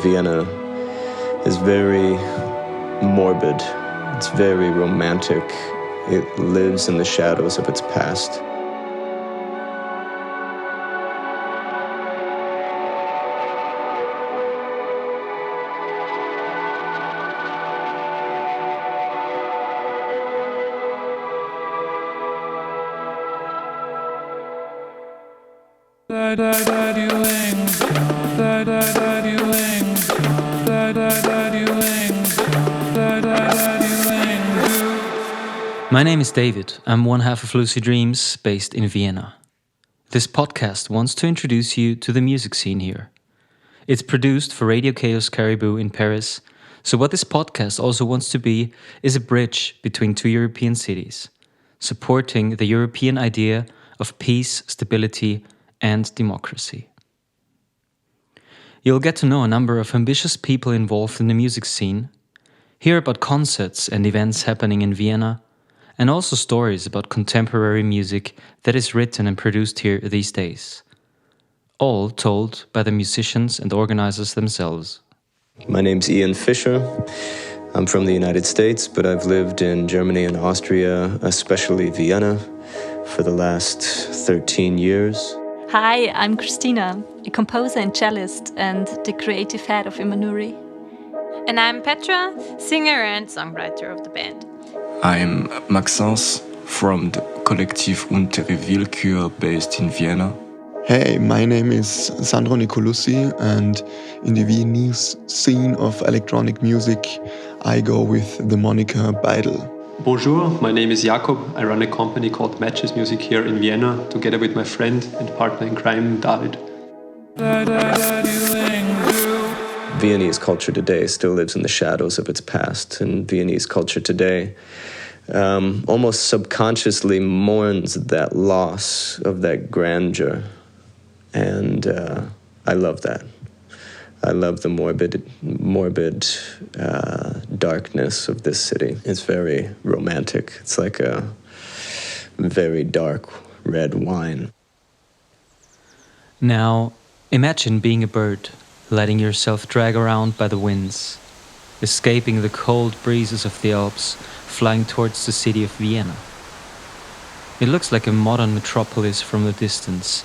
Vienna is very morbid. It's very romantic. It lives in the shadows of its past. My name is David. I'm one half of Lucy Dreams, based in Vienna. This podcast wants to introduce you to the music scene here. It's produced for Radio Kaos Caribou in Paris, so what this podcast also wants to be is a bridge between two European cities, supporting the European idea of peace, stability, and democracy. You'll get to know a number of ambitious people involved in the music scene, hear about concerts and events happening in Vienna, and also stories about contemporary music that is written and produced here these days. All told by the musicians and organizers themselves. My name's Ian Fischer. I'm from the United States, but I've lived in Germany and Austria, especially Vienna, for the last 13 years. Hi, I'm Christina, a composer and cellist and the creative head of Ima Nuori. And I'm Petra, singer and songwriter of the band. I'm Maxans from the Maxans of Untere Willkyr based in Vienna. Hey, my name is Sandro Nicolussi, and in the Viennese scene of electronic music, I go with the moniker BYDL. Bonjour, my name is Jakob. I run a company called Matches Music here in Vienna, together with my friend and partner in crime, David. Viennese culture today still lives in the shadows of its past, and Viennese culture today almost subconsciously mourns that loss of that grandeur, and I love that. I love the morbid darkness of this city. It's very romantic. It's like a very dark red wine. Now, imagine being a bird, letting yourself drag around by the winds, escaping the cold breezes of the Alps, flying towards the city of Vienna. It looks like a modern metropolis from the distance,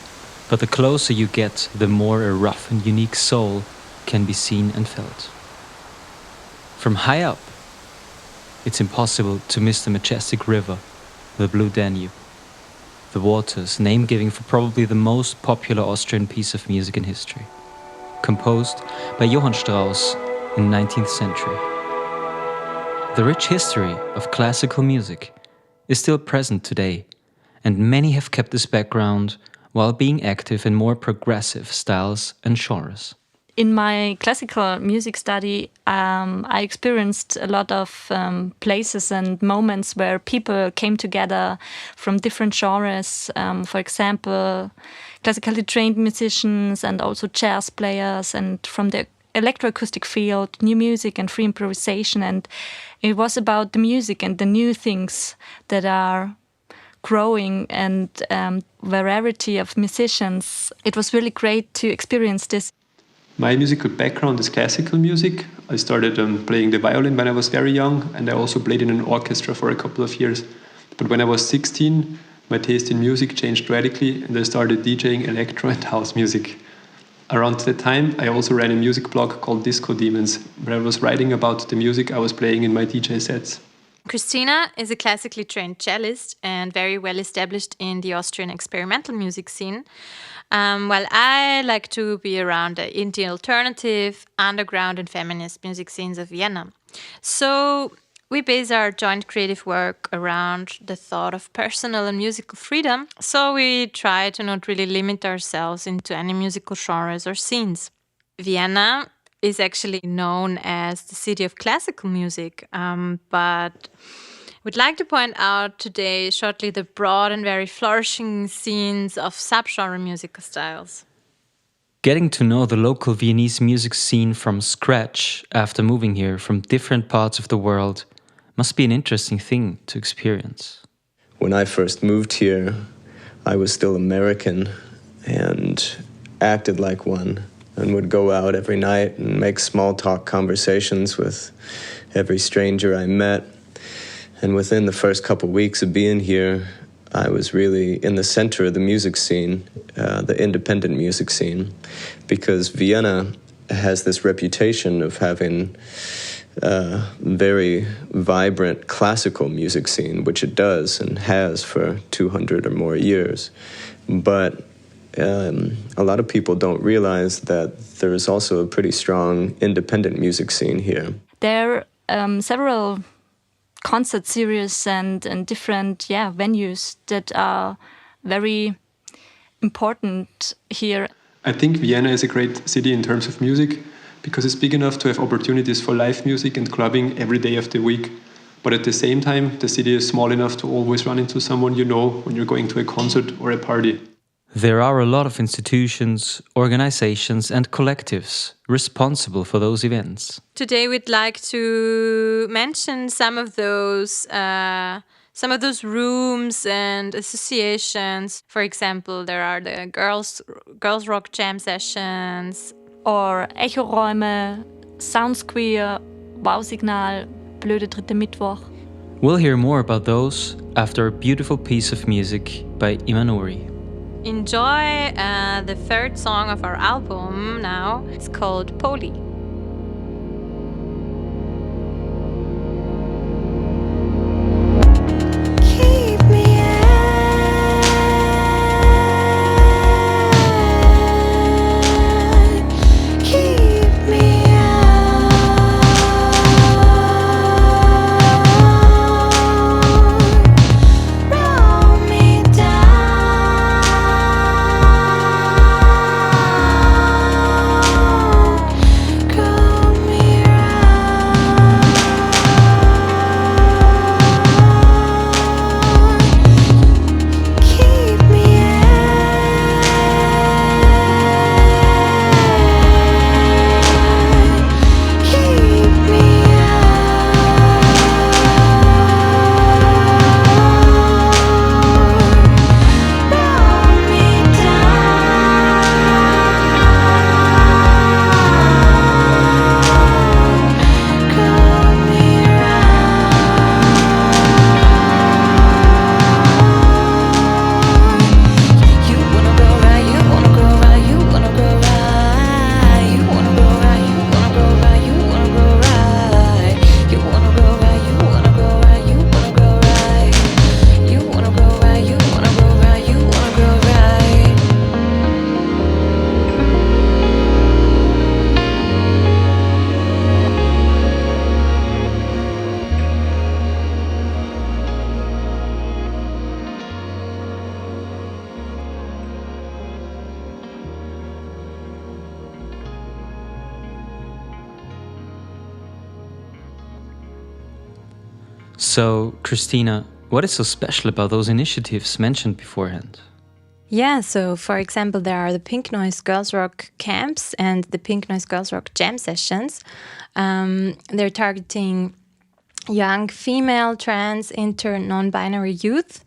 but the closer you get, the more a rough and unique soul can be seen and felt. From high up, it's impossible to miss the majestic river, the blue Danube. The waters, name-giving for probably the most popular Austrian piece of music in history, composed by Johann Strauss in the 19th century. The rich history of classical music is still present today, and many have kept this background while being active in more progressive styles and genres. In my classical music study, I experienced a lot of places and moments where people came together from different genres. For example, classically trained musicians and also jazz players, and from the electroacoustic field, new music and free improvisation. And it was about the music and the new things that are growing and variety of musicians. It was really great to experience this. My musical background is classical music. I started playing the violin when I was very young, and I also played in an orchestra for a couple of years. But when I was 16, my taste in music changed radically, and I started DJing electro and house music. Around that time, I also ran a music blog called Disco Demons, where I was writing about the music I was playing in my DJ sets. Christina is a classically trained cellist and very well established in the Austrian experimental music scene, while I like to be around the indie alternative, underground and feminist music scenes of Vienna. So we base our joint creative work around the thought of personal and musical freedom, so we try to not really limit ourselves into any musical genres or scenes. Vienna is actually known as the city of classical music, but we'd like to point out today shortly the broad and very flourishing scenes of subgenre musical styles. Getting to know the local Viennese music scene from scratch after moving here from different parts of the world must be an interesting thing to experience. When I first moved here, I was still American and acted like one. and would go out every night and make small talk conversations with every stranger I met. And within the first couple weeks of being here, I was really in the center of the music scene, the independent music scene, because Vienna has this reputation of having a very vibrant classical music scene, which it does and has for 200 or more years. But a lot of people don't realize that there is also a pretty strong independent music scene here. There are several concert series and different venues that are very important here. I think Vienna is a great city in terms of music because it's big enough to have opportunities for live music and clubbing every day of the week. But at the same time, the city is small enough to always run into someone you know when you're going to a concert or a party. There are a lot of institutions, organizations and collectives responsible for those events. Today we'd like to mention some of those rooms and associations. For example, there are the girls rock jam sessions. Or Echoräume, Soundsquare, Wow-Signal, Blöde Dritte Mittwoch. We'll hear more about those after a beautiful piece of music by Ima Nuori. Enjoy the third song of our album now. It's called Poli. So, Christina, what is so special about those initiatives mentioned beforehand? Yeah, so for example, there are the Pink Noise Girls Rock camps and the Pink Noise Girls Rock jam sessions. They're targeting young female, trans, inter, non-binary youth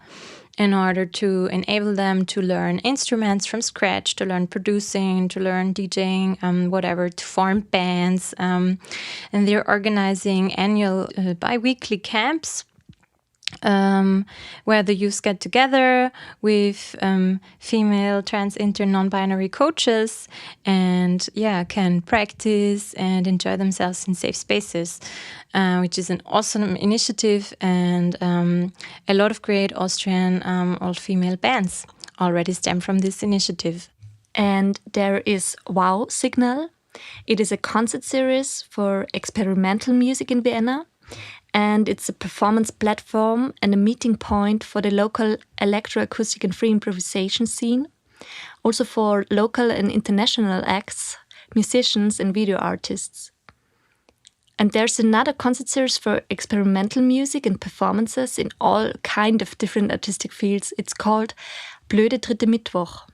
in order to enable them to learn instruments from scratch, to learn producing, to learn DJing, whatever, to form bands. And they're organizing annual bi-weekly camps where the youth get together with female, trans, inter, non-binary coaches and can practice and enjoy themselves in safe spaces, which is an awesome initiative, and a lot of great Austrian all-female bands already stem from this initiative. And there is Wow-Signal. It is a concert series for experimental music in Vienna. And it's a performance platform and a meeting point for the local electroacoustic and free improvisation scene, also for local and international acts, musicians and video artists. And there's another concert series for experimental music and performances in all kind of different artistic fields. It's called Blöde Dritte Mittwoch.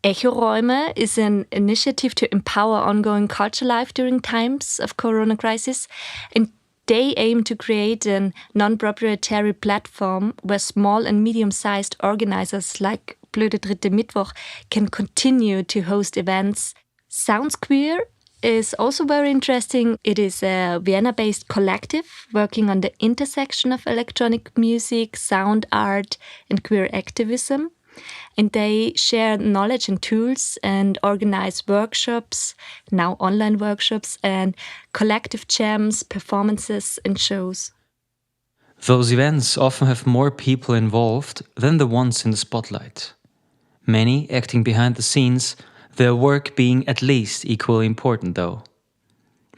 Echoräume is an initiative to empower ongoing culture life during times of corona crisis, and they aim to create a non-proprietary platform where small and medium-sized organizers like Blöde Dritte Mittwoch can continue to host events Sounds Queer is also very interesting. It is a Vienna-based collective working on the intersection of electronic music, sound art, and queer activism. And they share knowledge and tools and organize workshops, now online workshops, and collective jams, performances, and shows. Those events often have more people involved than the ones in the spotlight. Many acting behind the scenes, their work being at least equally important though.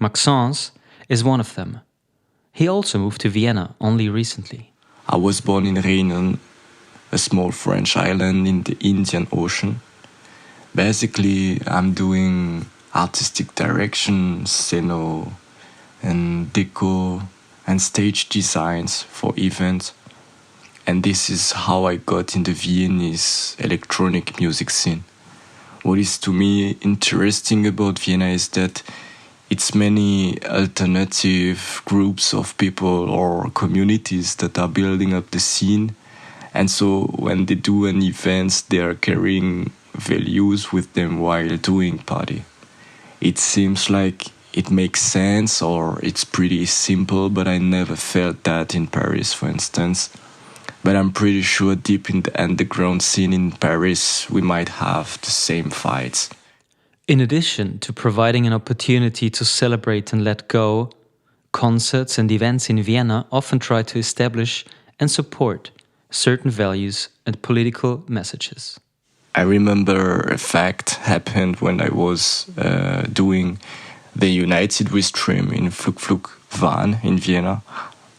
Maxans is one of them. He also moved to Vienna only recently. I was born in Rhénan, a small French island in the Indian Ocean. Basically, I'm doing artistic direction, sceno, and deco, and stage designs for events. And this is how I got in the Viennese electronic music scene. What is to me interesting about Vienna is that it's many alternative groups of people or communities that are building up the scene. And so when they do an event, they are carrying values with them while doing party. It seems like it makes sense or it's pretty simple, but I never felt that in Paris, for instance. But I'm pretty sure deep in the underground scene in Paris, we might have the same fights. In addition to providing an opportunity to celebrate and let go, concerts and events in Vienna often try to establish and support certain values and political messages. I remember a fact happened when I was doing the United We Stream in Flug van in Vienna.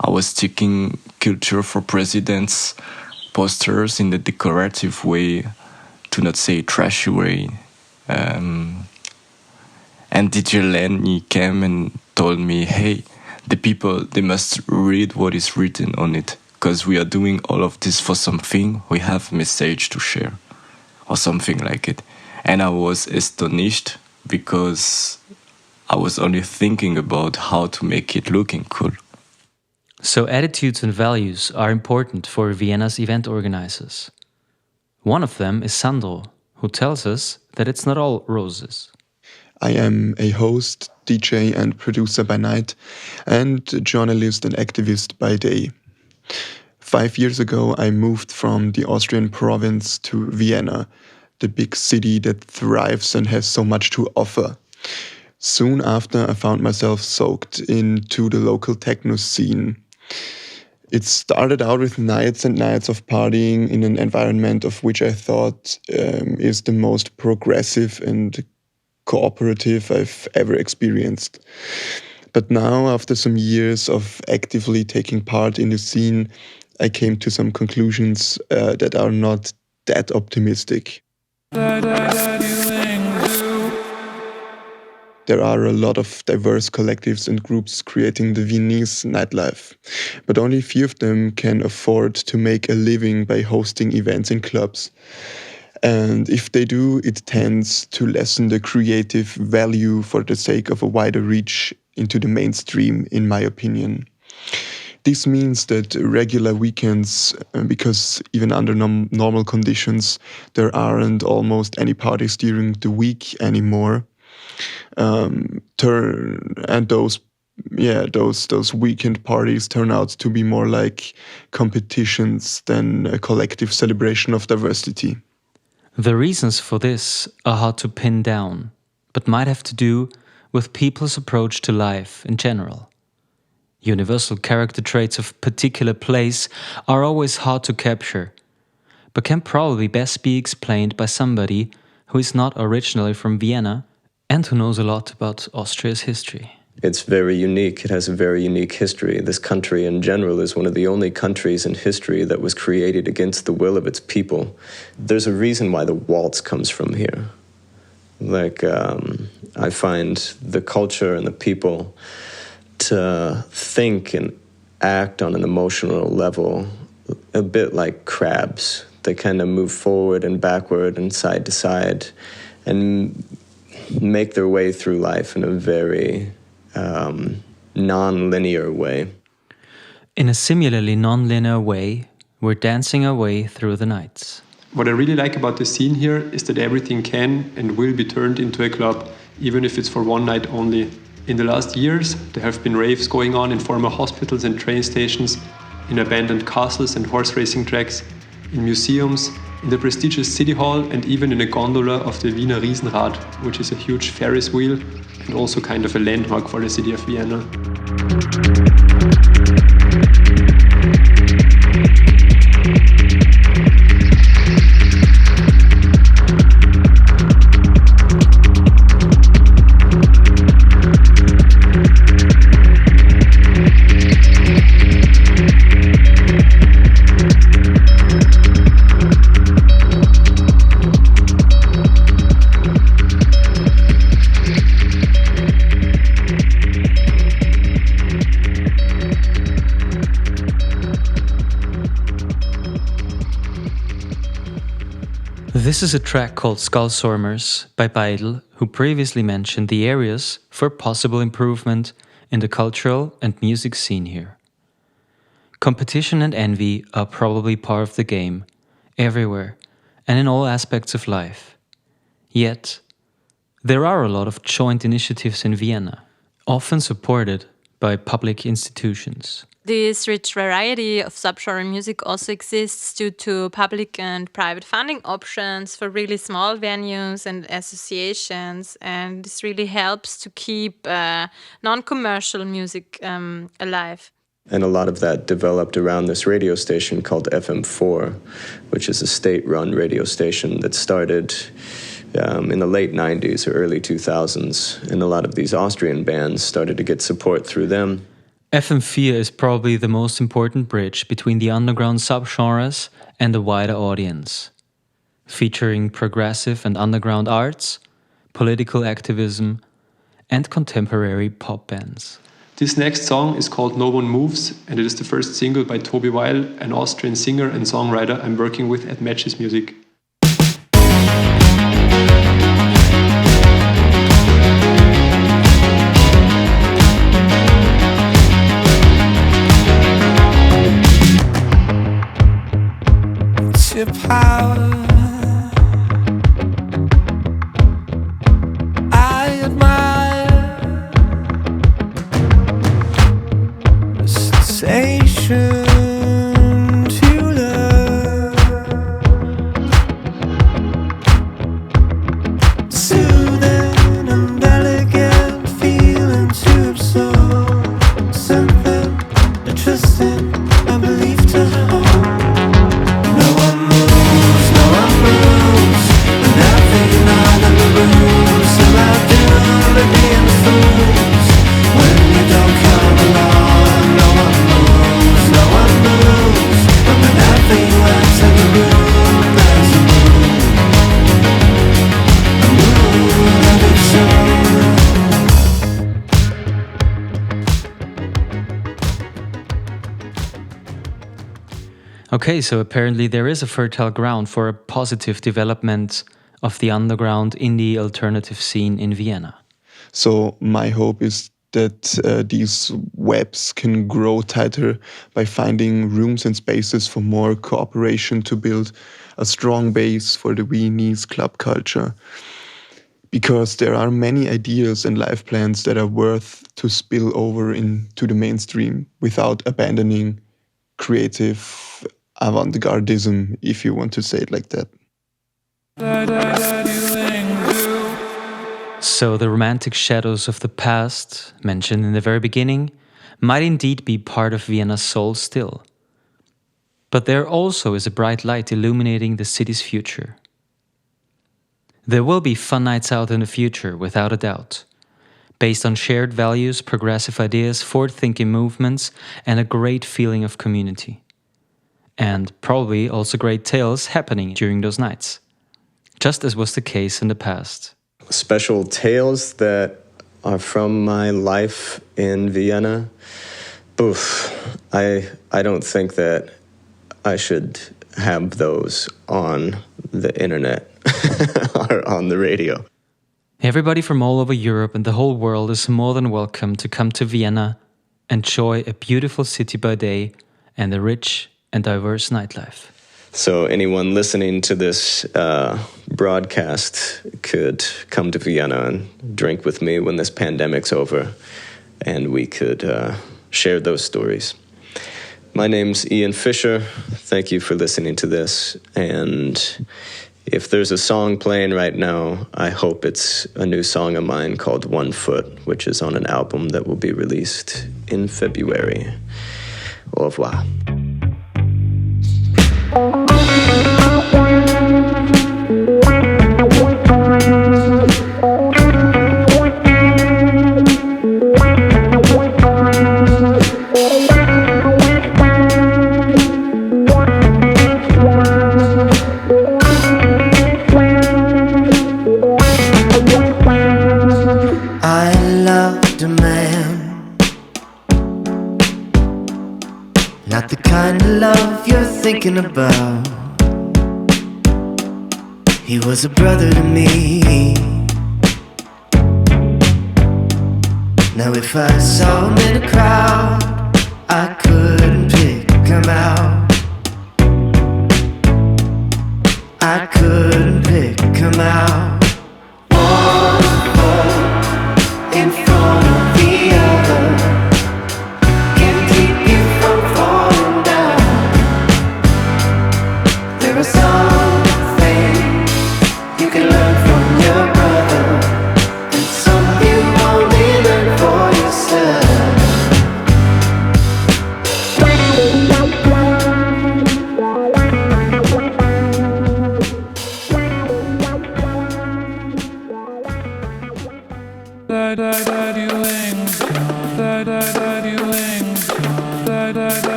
I was sticking culture for presidents posters in a decorative way, to not say trashy way. And DJ Lenny came and told me, hey, the people, they must read what is written on it, because we are doing all of this for something, we have a message to share, or something like it. And I was astonished because I was only thinking about how to make it looking cool. So attitudes and values are important for Vienna's event organizers. One of them is Sandro, who tells us that it's not all roses. I am a host, DJ and producer by night, and journalist and activist by day. 5 years ago, I moved from the Austrian province to Vienna, the big city that thrives and has so much to offer. Soon after, I found myself soaked into the local techno scene. It started out with nights and nights of partying in an environment of which I thought is the most progressive and cooperative I've ever experienced. But now, after some years of actively taking part in the scene, I came to some conclusions that are not that optimistic. There are a lot of diverse collectives and groups creating the Viennese nightlife, but only few of them can afford to make a living by hosting events in clubs. And if they do, it tends to lessen the creative value for the sake of a wider reach into the mainstream, in my opinion. This means that regular weekends, because even under normal conditions, there aren't almost any parties during the week anymore. Those weekend parties turn out to be more like competitions than a collective celebration of diversity. The reasons for this are hard to pin down, but might have to do with people's approach to life in general. Universal character traits of particular place are always hard to capture, but can probably best be explained by somebody who is not originally from Vienna and who knows a lot about Austria's history. It's very unique. It has a very unique history. This country in general is one of the only countries in history that was created against the will of its people. There's a reason why the waltz comes from here. I find the culture and the people to think and act on an emotional level a bit like crabs. They kind of move forward and backward and side to side and make their way through life in a very non-linear way. In a similarly non-linear way, we're dancing our way through the nights. What I really like about the scene here is that everything can and will be turned into a club, even if it's for one night only. In the last years, there have been raves going on in former hospitals and train stations, in abandoned castles and horse racing tracks, in museums, in the prestigious city hall, and even in a gondola of the Wiener Riesenrad, which is a huge Ferris wheel and also kind of a landmark for the city of Vienna. This is a track called Skullstormers by BYDL, who previously mentioned the areas for possible improvement in the cultural and music scene here. Competition and envy are probably part of the game, everywhere, and in all aspects of life. Yet, there are a lot of joint initiatives in Vienna, often supported by public institutions. This rich variety of subgenre music also exists due to public and private funding options for really small venues and associations, and this really helps to keep non-commercial music alive. And a lot of that developed around this radio station called FM4, which is a state-run radio station that started in the late 90s or early 2000s. And a lot of these Austrian bands started to get support through them. FM4 is probably the most important bridge between the underground subgenres and the wider audience, featuring progressive and underground arts, political activism, and contemporary pop bands. This next song is called No One Moves, and it is the first single by Tobi Weil, an Austrian singer and songwriter I'm working with at Matches Music. Your power, I admire the sensation to love, soothing and delicate feeling to absorb, something I trust in, I believe to hold. Okay, so apparently there is a fertile ground for a positive development of the underground indie alternative scene in Vienna. So my hope is that these webs can grow tighter by finding rooms and spaces for more cooperation to build a strong base for the Viennese club culture. Because there are many ideas and life plans that are worth to spill over into the mainstream without abandoning creative avant-gardism, if you want to say it like that. So the romantic shadows of the past, mentioned in the very beginning, might indeed be part of Vienna's soul still. But there also is a bright light illuminating the city's future. There will be fun nights out in the future, without a doubt, based on shared values, progressive ideas, forward-thinking movements, and a great feeling of community. And probably also great tales happening during those nights, just as was the case in the past. Special tales that are from my life in Vienna. Oof, I don't think that I should have those on the internet or on the radio. Everybody from all over Europe and the whole world is more than welcome to come to Vienna, enjoy a beautiful city by day and a rich and diverse nightlife. So anyone listening to this broadcast could come to Vienna and drink with me when this pandemic's over, and we could share those stories. My name's Ian Fisher. Thank you for listening to this. And if there's a song playing right now, I hope it's a new song of mine called 1 Foot, which is on an album that will be released in February. Au revoir. Not the kind of love you're thinking about. He was a brother to me. Now if I saw him in a crowd,